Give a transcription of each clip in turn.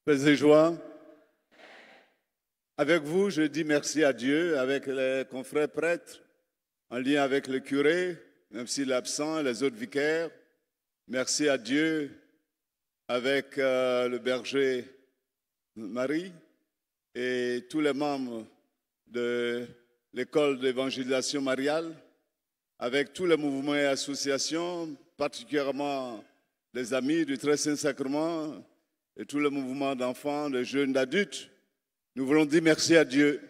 Paix et joie. Avec vous, je dis merci à Dieu, avec les confrères prêtres, en lien avec le curé, même s'il est absent, les autres vicaires. Merci à Dieu, avec le berger Marie et tous les membres de l'école d'évangélisation mariale, avec tous les mouvements et associations, particulièrement les amis du Très Saint-Sacrement et tous les mouvements d'enfants, de jeunes, d'adultes. Nous voulons dire merci à Dieu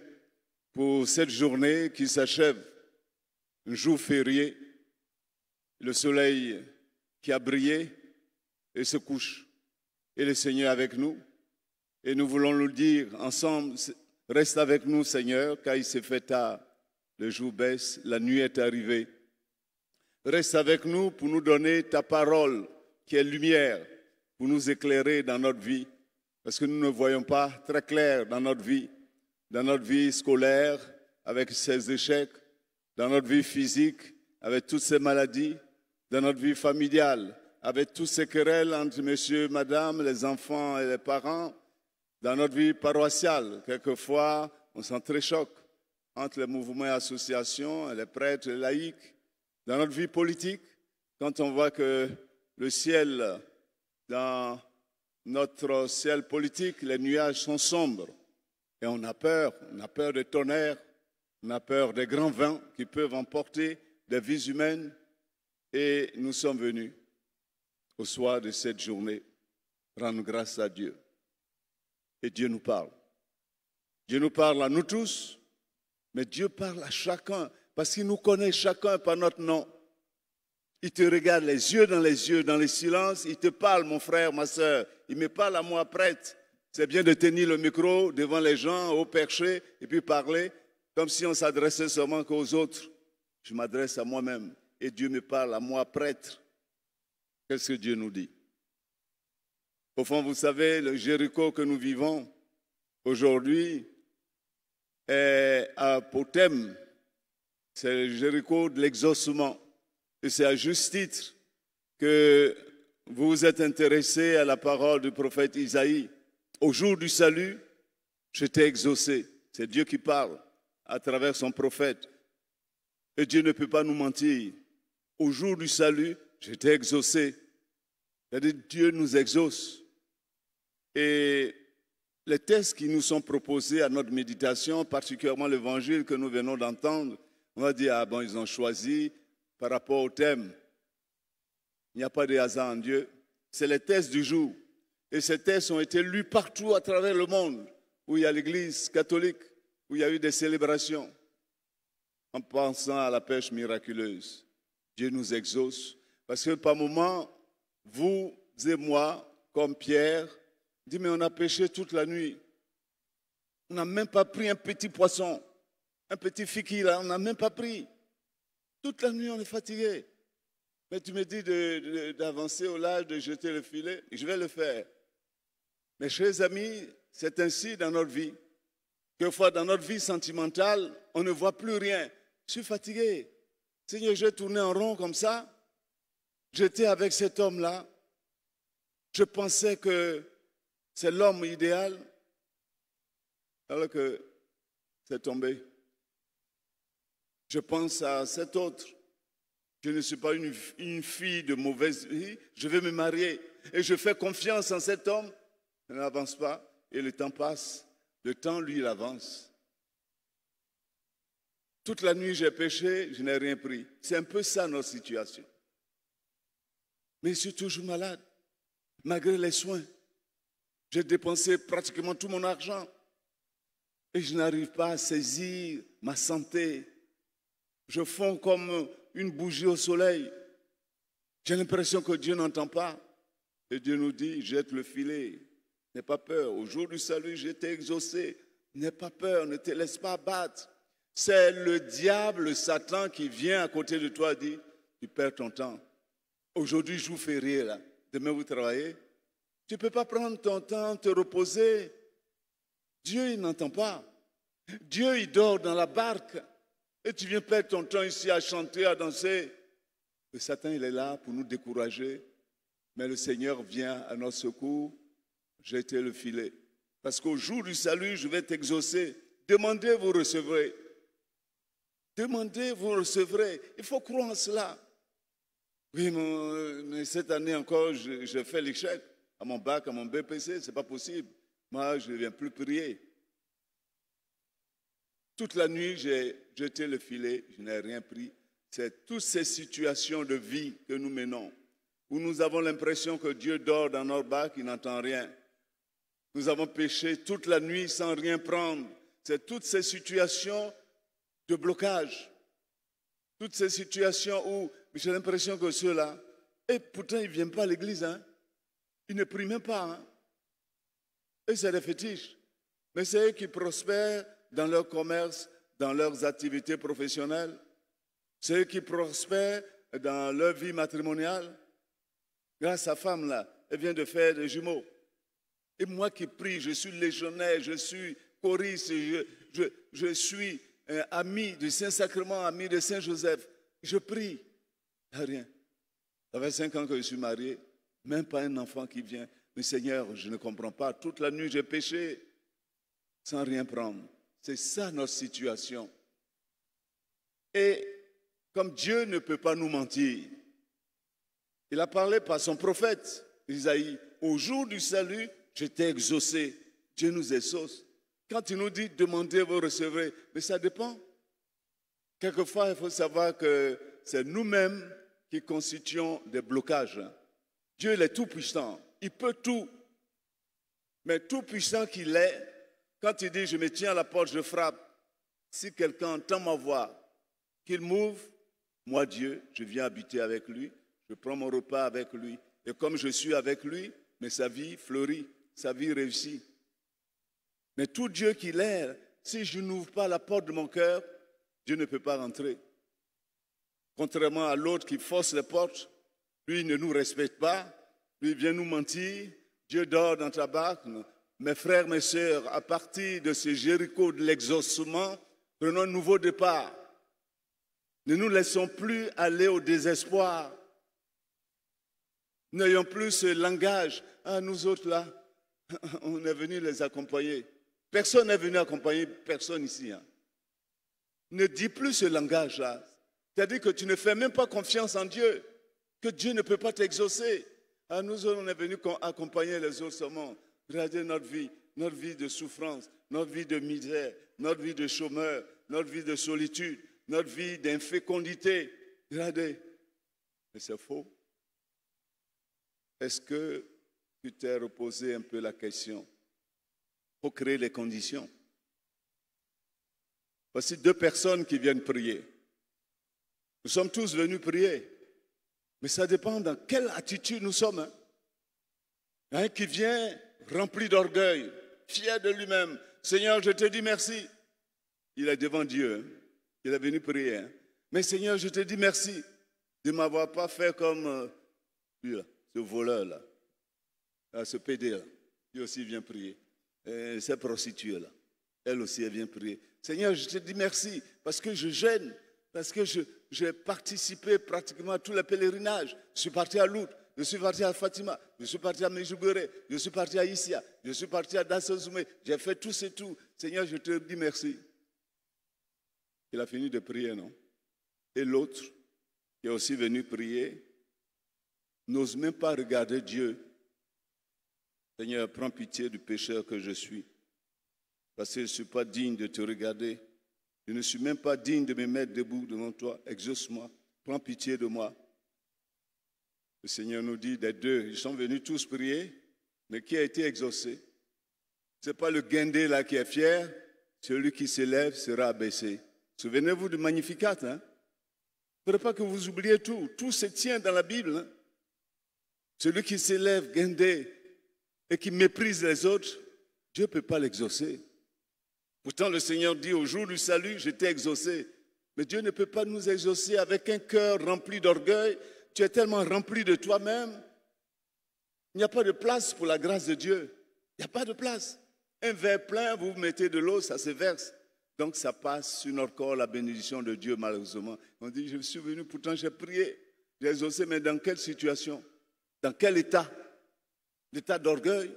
pour cette journée qui s'achève, un jour férié, le soleil qui a brillé et se couche, et le Seigneur avec nous. Et nous voulons nous dire ensemble, reste avec nous Seigneur, car il s'est fait tard, le jour baisse, la nuit est arrivée. Reste avec nous pour nous donner ta parole qui est lumière, pour nous éclairer dans notre vie, parce que nous ne voyons pas très clair dans notre vie scolaire, avec ses échecs, dans notre vie physique, avec toutes ces maladies, dans notre vie familiale, avec toutes ces querelles entre monsieur, madame, les enfants et les parents, dans notre vie paroissiale. Quelquefois, on s'entrechoque entre les mouvements et associations, les prêtres, les laïcs, dans notre vie politique, quand on voit que le ciel, dans notre ciel politique, les nuages sont sombres et on a peur des tonnerres, on a peur des grands vents qui peuvent emporter des vies humaines et nous sommes venus au soir de cette journée rendre grâce à Dieu. Et Dieu nous parle. Dieu nous parle à nous tous, mais Dieu parle à chacun parce qu'il nous connaît chacun par notre nom. Il te regarde les yeux, dans le silence. Il te parle, mon frère, ma soeur. Il me parle à moi, prêtre. C'est bien de tenir le micro devant les gens, au perché, et puis parler comme si on s'adressait seulement qu'aux autres. Je m'adresse à moi-même. Et Dieu me parle à moi, prêtre. Qu'est-ce que Dieu nous dit? Au fond, vous savez, le Jéricho que nous vivons aujourd'hui a pour thème, c'est le Jéricho de l'exaucement. Et c'est à juste titre que vous vous êtes intéressé à la parole du prophète Isaïe. Au jour du salut, je t'ai exaucé. C'est Dieu qui parle à travers son prophète. Et Dieu ne peut pas nous mentir. Au jour du salut, je t'ai exaucé. C'est-à-dire Dieu nous exauce. Et les textes qui nous sont proposés à notre méditation, particulièrement l'évangile que nous venons d'entendre, on va dire, ah bon, ils ont choisi par rapport au thème. Il n'y a pas de hasard en Dieu. C'est les textes du jour. Et ces textes ont été lus partout à travers le monde, où il y a l'église catholique, où il y a eu des célébrations, en pensant à la pêche miraculeuse. Dieu nous exauce. Parce que par moments, vous et moi, comme Pierre, dit, mais on a pêché toute la nuit. On n'a même pas pris un petit poisson, un petit fiki là, on n'a même pas pris. Toute la nuit, on est fatigué. Mais tu me dis d'avancer au large, de jeter le filet, je vais le faire. Mes chers amis, c'est ainsi dans notre vie. Quelquefois, dans notre vie sentimentale, on ne voit plus rien. Je suis fatigué. Seigneur, j'ai tourné en rond comme ça. J'étais avec cet homme-là. Je pensais que c'est l'homme idéal, alors que c'est tombé. Je pense à cet autre. Je ne suis pas une fille de mauvaise vie. Je vais me marier. Et je fais confiance en cet homme. Il n'avance pas. Et le temps passe. Le temps, lui, il avance. Toute la nuit, j'ai péché. Je n'ai rien pris. C'est un peu ça, notre situation. Mais je suis toujours malade. Malgré les soins. J'ai dépensé pratiquement tout mon argent. Et je n'arrive pas à saisir ma santé. Je fonds comme une bougie au soleil. J'ai l'impression que Dieu n'entend pas. Et Dieu nous dit, jette le filet. N'aie pas peur. Au jour du salut, je t'ai exaucé. N'aie pas peur, ne te laisse pas abattre. C'est le diable, le Satan qui vient à côté de toi et dit, tu perds ton temps. Aujourd'hui, jour férié, là. Demain, vous travaillez. Tu ne peux pas prendre ton temps, te reposer. Dieu, il n'entend pas. Dieu, il dort dans la barque. Et tu viens perdre ton temps ici à chanter, à danser. Le Satan, il est là pour nous décourager. Mais le Seigneur vient à notre secours jetez le filet. Parce qu'au jour du salut, je vais t'exaucer. Demandez, vous recevrez. Demandez, vous recevrez. Il faut croire en cela. Oui, mais cette année encore, je fais l'échec à mon bac, à mon BPC, ce n'est pas possible. Moi, je ne viens plus prier. Toute la nuit, j'ai jeté le filet, je n'ai rien pris. C'est toutes ces situations de vie que nous menons, où nous avons l'impression que Dieu dort dans notre bac, il n'entend rien. Nous avons péché toute la nuit sans rien prendre. C'est toutes ces situations de blocage, toutes ces situations où j'ai l'impression que ceux-là, et pourtant ils ne viennent pas à l'église, hein? Ils ne prient même pas. Hein? Et c'est des fétiches. Mais c'est eux qui prospèrent dans leur commerce, dans leurs activités professionnelles. C'est eux qui prospèrent dans leur vie matrimoniale. Grâce à sa femme, là, elle vient de faire des jumeaux. Et moi qui prie, je suis légionnaire, je suis choriste, je suis ami du Saint-Sacrement, ami de Saint-Joseph. Je prie. Il n'y a rien. Ça fait 5 ans que je suis marié, même pas un enfant qui vient. Mais Seigneur, je ne comprends pas. Toute la nuit, j'ai péché sans rien prendre. C'est ça notre situation. Et comme Dieu ne peut pas nous mentir, il a parlé par son prophète, Isaïe. Au jour du salut, je t'ai exaucé. Dieu nous exauce. Quand il nous dit demandez, vous recevrez, mais ça dépend. Quelquefois, il faut savoir que c'est nous-mêmes qui constituons des blocages. Dieu, il est tout puissant. Il peut tout. Mais tout puissant qu'il est, quand il dit je me tiens à la porte, je frappe, si quelqu'un entend ma voix, qu'il m'ouvre, moi Dieu, je viens habiter avec lui, je prends mon repas avec lui. Et comme je suis avec lui, mais sa vie fleurit, sa vie réussit. Mais tout Dieu qu'il est, si je n'ouvre pas la porte de mon cœur, Dieu ne peut pas rentrer. Contrairement à l'autre qui force les portes, lui il ne nous respecte pas, lui il vient nous mentir, Dieu dort dans ta barque. Mes frères, mes sœurs, à partir de ce Jéricho de l'exaucement, prenons un nouveau départ. Ne nous laissons plus aller au désespoir. N'ayons plus ce langage. Ah, nous autres là, on est venus les accompagner. Personne n'est venu accompagner personne ici. Hein. Ne dis plus ce langage-là. C'est-à-dire que tu ne fais même pas confiance en Dieu, que Dieu ne peut pas t'exaucer. Ah, nous autres, on est venus accompagner les autres seulement. Regardez notre vie de souffrance, notre vie de misère, notre vie de chômeur, notre vie de solitude, notre vie d'infécondité. Regardez. Mais c'est faux. Est-ce que tu t'es reposé un peu la question? Il faut créer les conditions. Voici 2 personnes qui viennent prier. Nous sommes tous venus prier. Mais ça dépend dans quelle attitude nous sommes. Hein? Un qui vient rempli d'orgueil, fier de lui-même. Seigneur, je te dis merci. Il est devant Dieu. Hein? Il est venu prier. Hein? Mais Seigneur, je te dis merci de ne m'avoir pas fait comme lui, là, ce voleur-là, ce pédé-là. Lui aussi vient prier. Et cette prostituée-là, elle aussi, elle vient prier. Seigneur, je te dis merci parce que je gêne, parce que j'ai participé pratiquement à tous les pèlerinages. Je suis parti à Lourdes, je suis parti à Fatima, je suis parti à Medjugorje, je suis parti à Issia, je suis parti à Dassozoumé. J'ai fait tout et tout. Seigneur, je te dis merci. Il a fini de prier, non? Et l'autre, qui est aussi venu prier, n'ose même pas regarder Dieu. Seigneur, prends pitié du pécheur que je suis. Parce que je ne suis pas digne de te regarder. Je ne suis même pas digne de me mettre debout devant toi. Exauce-moi. Prends pitié de moi. Le Seigneur nous dit des 2, ils sont venus tous prier, mais qui a été exaucé? Ce n'est pas le guindé là qui est fier. Celui qui s'élève sera abaissé. Souvenez-vous du Magnificat. Hein? Il ne faudrait pas que vous oubliez tout. Tout se tient dans la Bible. Hein? Celui qui s'élève, guindé, et qui méprise les autres, Dieu ne peut pas l'exaucer. Pourtant, le Seigneur dit, au jour du salut, je t'ai exaucé. Mais Dieu ne peut pas nous exaucer avec un cœur rempli d'orgueil. Tu es tellement rempli de toi-même. Il n'y a pas de place pour la grâce de Dieu. Il n'y a pas de place. Un verre plein, vous mettez de l'eau, ça se verse. Donc ça passe sur notre corps, la bénédiction de Dieu, malheureusement. On dit, je suis venu, pourtant j'ai prié, j'ai exaucé, mais dans quelle situation? Dans quel état? L'état d'orgueil?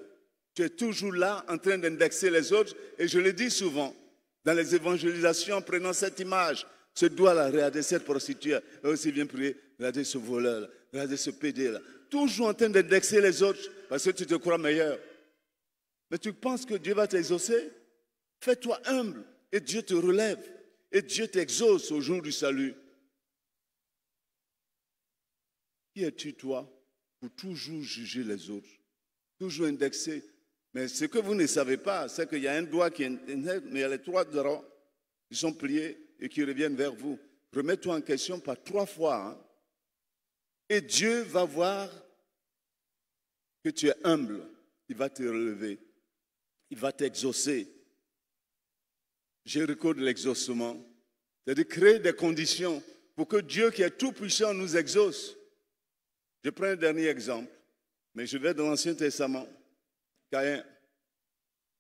Tu Tu es toujours là en train d'indexer les autres. Et je le dis souvent, dans les évangélisations, en prenant cette image, ce doigt-là, regardez cette prostituée, elle aussi vient prier, regardez ce voleur-là, regardez ce pédé-là. Toujours en train d'indexer les autres parce que tu te crois meilleur. Mais tu penses que Dieu va t'exaucer? Fais-toi humble et Dieu te relève. Et Dieu t'exauce au jour du salut. Qui es-tu, toi, pour toujours juger les autres? Toujours indexer. Mais ce que vous ne savez pas, c'est qu'il y a un doigt qui est mais il y a les 3 doigts qui sont pliés et qui reviennent vers vous. Remets-toi en question par 3 fois. Hein? Et Dieu va voir que tu es humble. Il va te relever. Il va t'exaucer. J'ai recours de l'exaucement. C'est-à-dire créer des conditions pour que Dieu qui est tout puissant nous exauce. Je prends un dernier exemple, mais je vais dans l'Ancien Testament. Caïn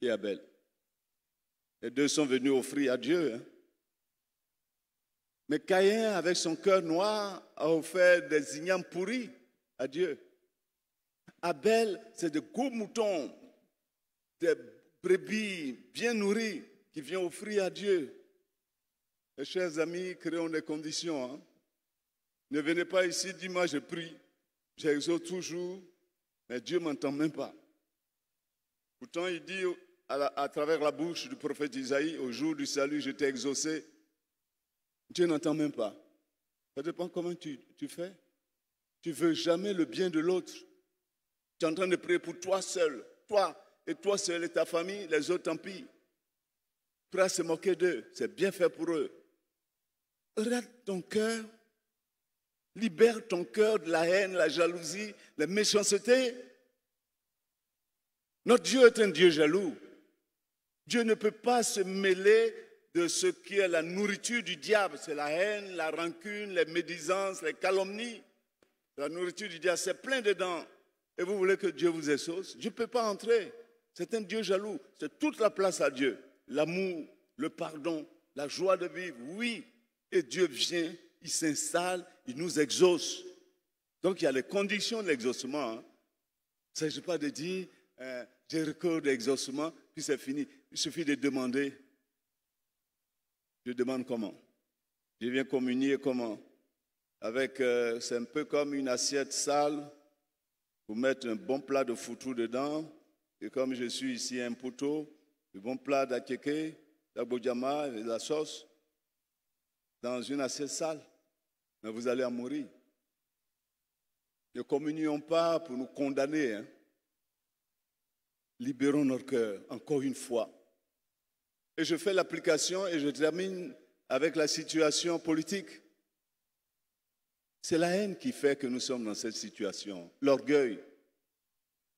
et Abel. Les 2 sont venus offrir à Dieu. Hein. Mais Caïn, avec son cœur noir, a offert des ignames pourris à Dieu. Abel, c'est de gros moutons, des brebis bien nourris qui viennent offrir à Dieu. Mes chers amis, créons des conditions. Hein. Ne venez pas ici, dis-moi, je prie, j'exauce toujours, mais Dieu ne m'entend même pas. Pourtant, il dit à travers la bouche du prophète Isaïe, au jour du salut, je t'ai exaucé. Dieu n'entend même pas. Ça dépend comment tu fais. Tu ne veux jamais le bien de l'autre. Tu es en train de prier pour toi seul. Toi seul et ta famille, les autres, tant pis. Prêt à se moquer d'eux. C'est bien fait pour eux. Regarde ton cœur. Libère ton cœur de la haine, la jalousie, la méchanceté. Notre Dieu est un Dieu jaloux. Dieu ne peut pas se mêler de ce qui est la nourriture du diable. C'est la haine, la rancune, les médisances, les calomnies. La nourriture du diable, c'est plein dedans. Et vous voulez que Dieu vous exauce? Dieu ne peut pas entrer. C'est un Dieu jaloux. C'est toute la place à Dieu. L'amour, le pardon, la joie de vivre. Oui. Et Dieu vient, il s'installe, il nous exauce. Donc il y a les conditions de l'exaucement. Hein. Il ne s'agit pas de dire, j'ai recours d'exaucement, puis c'est fini. Il suffit de demander. Je demande comment? Je viens communier comment? Avec, c'est un peu comme une assiette sale. Vous mettez un bon plat de foutou dedans. Et comme je suis ici un poteau, un bon plat d'akeke, d'abodjama et de la sauce, dans une assiette sale. Mais vous allez en mourir. Ne communions pas pour nous condamner. Hein. Libérons notre cœur, encore une fois. Et je fais l'application et je termine avec la situation politique. C'est la haine qui fait que nous sommes dans cette situation. L'orgueil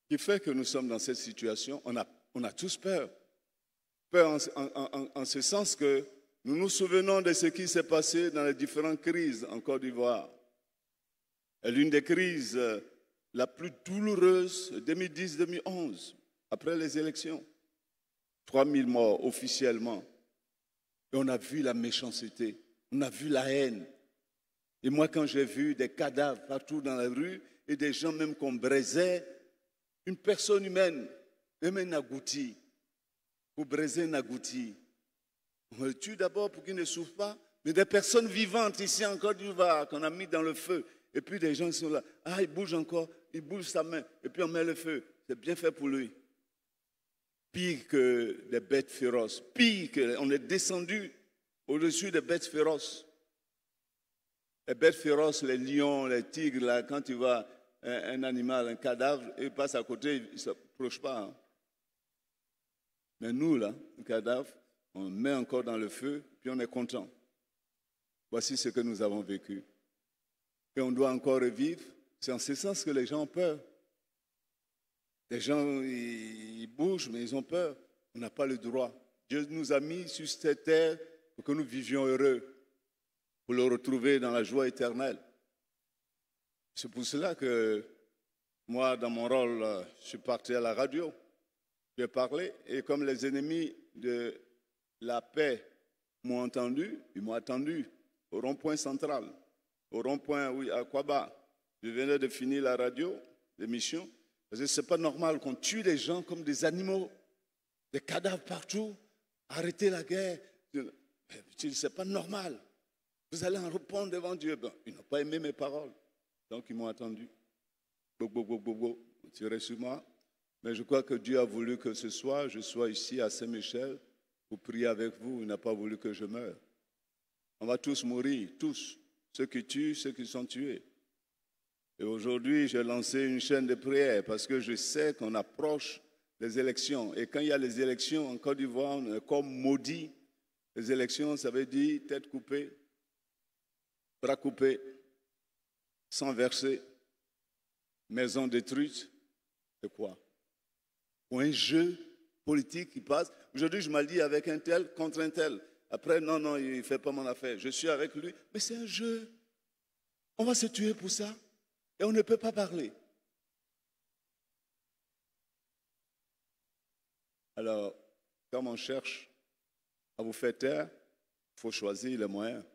qui fait que nous sommes dans cette situation. On a tous peur. Peur en ce sens que nous nous souvenons de ce qui s'est passé dans les différentes crises en Côte d'Ivoire. Et l'une des crises la plus douloureuse, 2010-2011, après les élections. 3000 morts officiellement. Et on a vu la méchanceté, on a vu la haine. Et moi, quand j'ai vu des cadavres partout dans la rue et des gens même qu'on braisait, une personne humaine, même un agouti, pour braiser un agouti, on le tue d'abord pour qu'il ne souffre pas, mais des personnes vivantes ici en Côte d'Ivoire qu'on a mis dans le feu. Et puis des gens sont là, il bouge encore, il bouge sa main, et puis on met le feu. C'est bien fait pour lui. Pire que des bêtes féroces. Pire que, on est descendu au-dessus des bêtes féroces. Les bêtes féroces, les lions, les tigres, là, quand tu vois un animal, un cadavre, il passe à côté, il ne s'approche pas. Hein. Mais nous, là, un cadavre, on le met encore dans le feu, puis on est content. Voici ce que nous avons vécu. Et on doit encore revivre. C'est en ce sens que les gens ont peur. Les gens, ils bougent, mais ils ont peur. On n'a pas le droit. Dieu nous a mis sur cette terre pour que nous vivions heureux, pour le retrouver dans la joie éternelle. C'est pour cela que moi, dans mon rôle, je suis parti à la radio. J'ai parlé, et comme les ennemis de la paix m'ont entendu, ils m'ont attendu au rond-point central, au rond-point, oui, à Kwaba. Je venais de finir la radio, l'émission. Parce que ce n'est pas normal qu'on tue les gens comme des animaux, des cadavres partout, arrêter la guerre. Ce n'est pas normal. Vous allez en répondre devant Dieu. Ben, ils n'ont pas aimé mes paroles. Donc ils m'ont attendu. Tirez sur moi. Mais je crois que Dieu a voulu que ce soir, je sois ici à Saint-Michel pour prier avec vous. Il n'a pas voulu que je meure. On va tous mourir, tous. Ceux qui tuent, ceux qui sont tués. Et aujourd'hui, j'ai lancé une chaîne de prière parce que je sais qu'on approche des élections. Et quand il y a les élections en Côte d'Ivoire, on est comme maudit. Les élections, ça veut dire tête coupée, bras coupés, sang versé, maison détruite. C'est quoi? Pour un jeu politique qui passe. Aujourd'hui, je m'allie avec un tel contre un tel. Après, non, il ne fait pas mon affaire. Je suis avec lui. Mais c'est un jeu. On va se tuer pour ça. Et on ne peut pas parler. Alors, quand on cherche à vous faire taire, il faut choisir les moyens.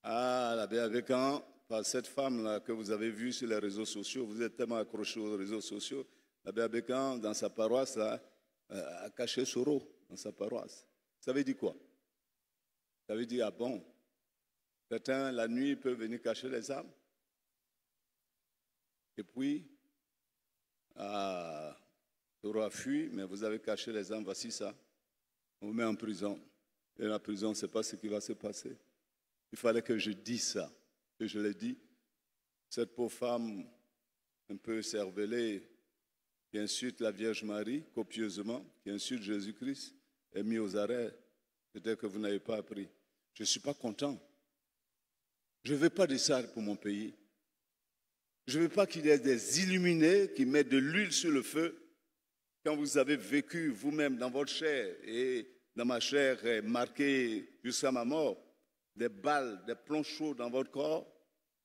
Ah, la Béabécan, par cette femme-là que vous avez vue sur les réseaux sociaux, vous êtes tellement accrochés aux réseaux sociaux, la Béabécan, dans sa paroisse, là, a caché Soro dans sa paroisse. Ça veut dire quoi? Ça veut dire, ah bon, certains, la nuit, peuvent venir cacher les âmes. Et puis, Soro a fui, mais vous avez caché les âmes, voici ça. On vous met en prison. Et la prison, ce n'est pas ce qui va se passer. Il fallait que je dise ça. Et je l'ai dit. Cette pauvre femme, un peu cervelée, qui insulte la Vierge Marie copieusement, qui insulte Jésus-Christ, est mise aux arrêts. Peut-être que vous n'avez pas appris. Je ne suis pas content. Je ne veux pas de ça pour mon pays. Je ne veux pas qu'il y ait des illuminés qui mettent de l'huile sur le feu. Quand vous avez vécu vous-même dans votre chair et dans ma chair marquée jusqu'à ma mort, des balles, des plombs chauds dans votre corps,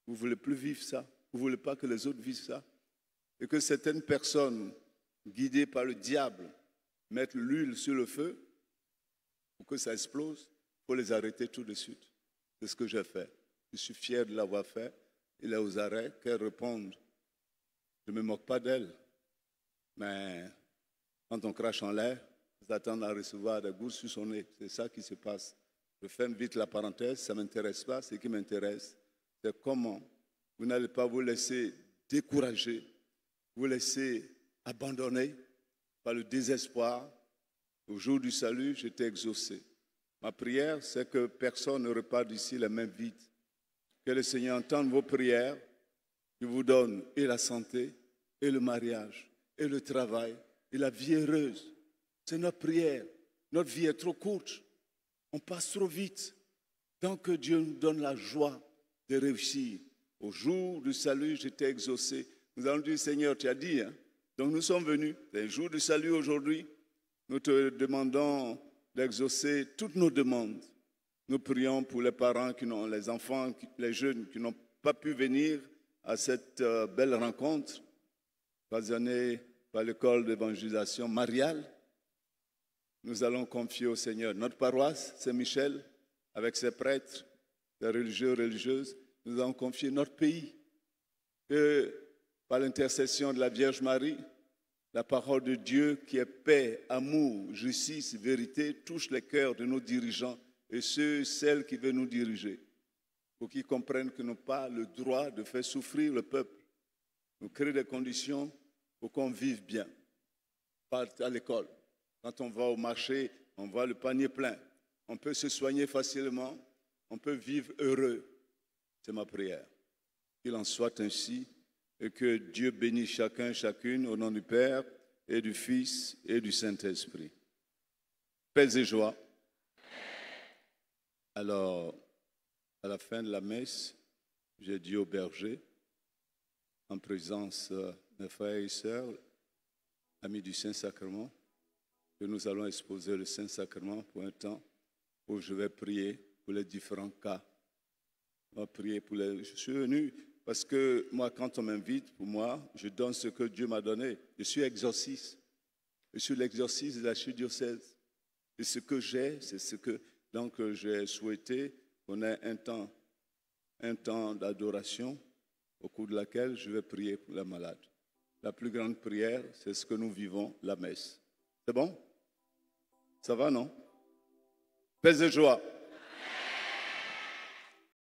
vous ne voulez plus vivre ça. Vous ne voulez pas que les autres vivent ça. Et que certaines personnes, guidées par le diable, mettent l'huile sur le feu pour que ça explose, il faut les arrêter tout de suite. C'est ce que j'ai fait. Je suis fier de l'avoir fait. Il est aux arrêts, qu'elle réponde. Je ne me moque pas d'elle. Mais quand on crache en l'air, on s'attend à recevoir des gouttes sur son nez. C'est ça qui se passe. Je ferme vite la parenthèse, ça ne m'intéresse pas. Ce qui m'intéresse, c'est comment vous n'allez pas vous laisser décourager, vous laisser abandonner par le désespoir. Au jour du salut, j'étais exaucé. Ma prière, c'est que personne ne repart d'ici les mains vides. Que le Seigneur entende vos prières, qu'il vous donne et la santé, et le mariage, et le travail, et la vie heureuse. C'est notre prière. Notre vie est trop courte. On passe trop vite. Tant que Dieu nous donne la joie de réussir. Au jour du salut, j'étais exaucé. Nous allons dire, Seigneur, tu as dit. Hein? Donc nous sommes venus. C'est le jour du salut aujourd'hui. Nous te demandons d'exaucer toutes nos demandes. Nous prions pour les parents, les enfants, les jeunes qui n'ont pas pu venir à cette belle rencontre, occasionnée par l'école d'évangélisation mariale. Nous allons confier au Seigneur notre paroisse, Saint-Michel, avec ses prêtres, ses religieux, religieuses. Nous allons confier notre pays. Que par l'intercession de la Vierge Marie, la parole de Dieu qui est paix, amour, justice, vérité, touche les cœurs de nos dirigeants et celles qui veulent nous diriger, pour qu'ils comprennent que nous n'avons pas le droit de faire souffrir le peuple. Nous créons des conditions pour qu'on vive bien. Pas à l'école. Quand on va au marché, on voit le panier plein. On peut se soigner facilement. On peut vivre heureux. C'est ma prière. Qu'il en soit ainsi et que Dieu bénisse chacun, chacune au nom du Père et du Fils et du Saint-Esprit. Paix et joie. Alors, à la fin de la messe, j'ai dit au berger, en présence de mes frères et sœurs, amis du Saint-Sacrement, que nous allons exposer le Saint-Sacrement pour un temps où je vais prier pour les différents cas. On va prier pour les... Je suis venu parce que moi, quand on m'invite, pour moi, je donne ce que Dieu m'a donné. Je suis exorciste. Je suis l'exorciste de l'archidiocèse. Et ce que j'ai, c'est ce que... Donc, j'ai souhaité qu'on ait un temps d'adoration au cours de laquelle je vais prier pour les malades. la plus grande prière, c'est ce que nous vivons, la messe. C'est bon? Ça va, non? Paix et joie.